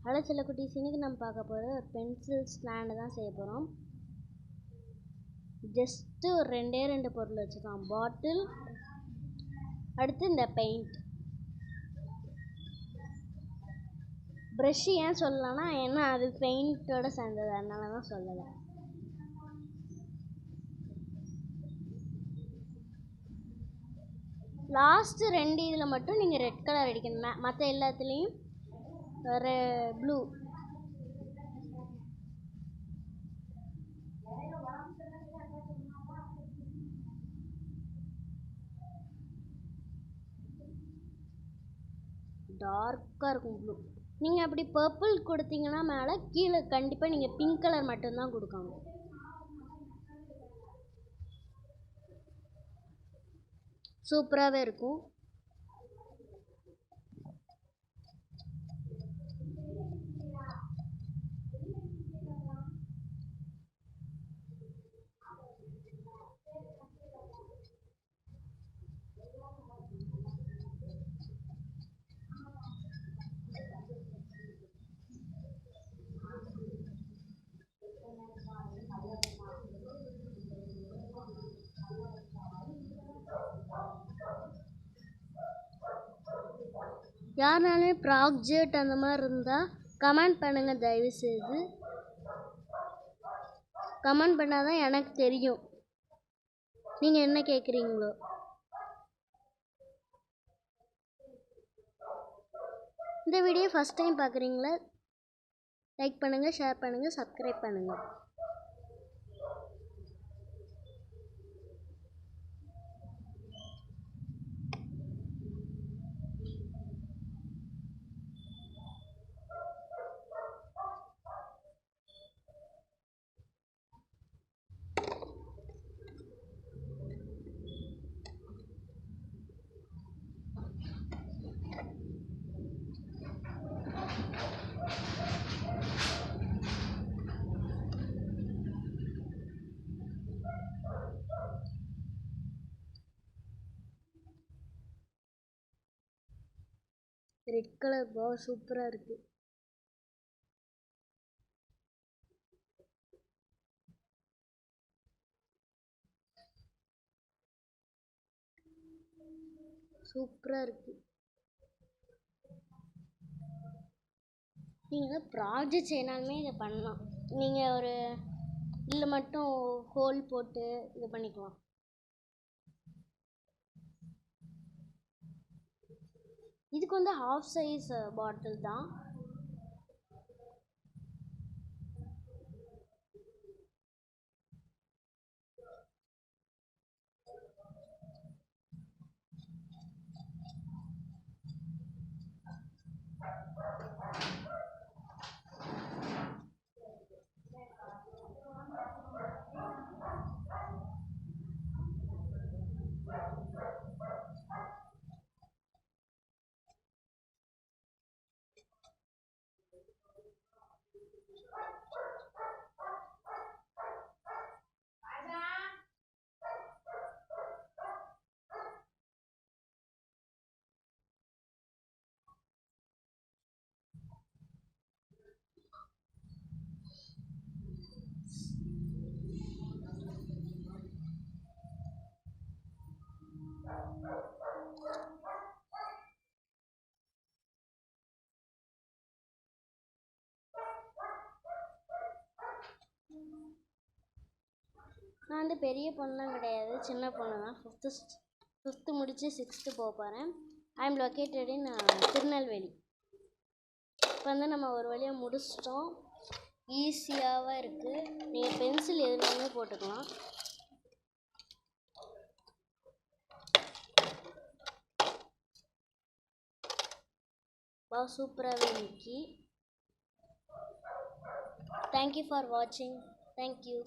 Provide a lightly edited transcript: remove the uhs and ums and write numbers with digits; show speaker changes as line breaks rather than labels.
Hello சில குட்டீஸ், இன்னைக்கு நம்ம பார்க்க போகிறது ஒரு பென்சில் ஸ்டாண்டு தான் செய்ய போகிறோம். ஜஸ்ட்டு ஒரு ரெண்டு பொருள் வச்சுக்கலாம். பாட்டில், அடுத்து இந்த பெயிண்ட். ப்ரஷ்ஷு ஏன் சொல்லலாம்னா, ஏன்னா அது பெயிண்ட்டோட சேர்ந்தது, அதனால தான் சொல்லலை. லாஸ்ட்டு 2 இதில் மட்டும் நீங்கள் ரெட் கலர் அடிக்கணும். மற்ற எல்லாத்துலேயும் ப்ளூ. டார்க்காக இருக்கும் ப்ளூ. நீங்கள் அப்படி பர்பிள் கொடுத்தீங்கன்னா மேலே, கீழே கண்டிப்பாக நீங்கள் பிங்க் கலர் மட்டும்தான் கொடுக்கணும். சூப்பராகவே இருக்கும். யாருனாலும் ப்ராஜெக்ட் அந்த மாதிரி இருந்தால் கமெண்ட் பண்ணுங்கள். தயவுசெய்து கமெண்ட் பண்ணால் தான் எனக்கு தெரியும் நீங்கள் என்ன கேட்குறீங்களோ. இந்த வீடியோ ஃபஸ்ட் டைம் பார்க்குறீங்களா? லைக் பண்ணுங்கள், ஷேர் பண்ணுங்கள், சப்ஸ்கிரைப் பண்ணுங்கள். ரெட் கலர் பால் சூப்பராக இருக்குது. சூப்பராக இருக்குது. நீங்கள் ப்ராஜெக்ட் செய்யணுமே இதை பண்ணலாம். நீங்கள் ஒரு இதில் மட்டும் ஹோல் போட்டு இது பண்ணிக்கலாம். இதுக்கு வந்து ஹாஃப் சைஸ் பாட்டில் தான். நான் வந்து பெரிய பொண்ணுலாம் கிடையாது, சின்ன பொண்ணு தான். ஃபிஃப்த்து முடித்து 6th போக போகிறேன். I am located in Tirunelveli. இப்போ வந்து நம்ம ஒரு வழியாக முடிச்சிட்டோம். ஈஸியாகவே இருக்குது. நீங்கள் பென்சில் எதுனாலுமே போட்டுக்கலாம். சூப்பராகவே இன்னைக்கு. தேங்க்யூ ஃபார் வாட்சிங். தேங்க்யூ.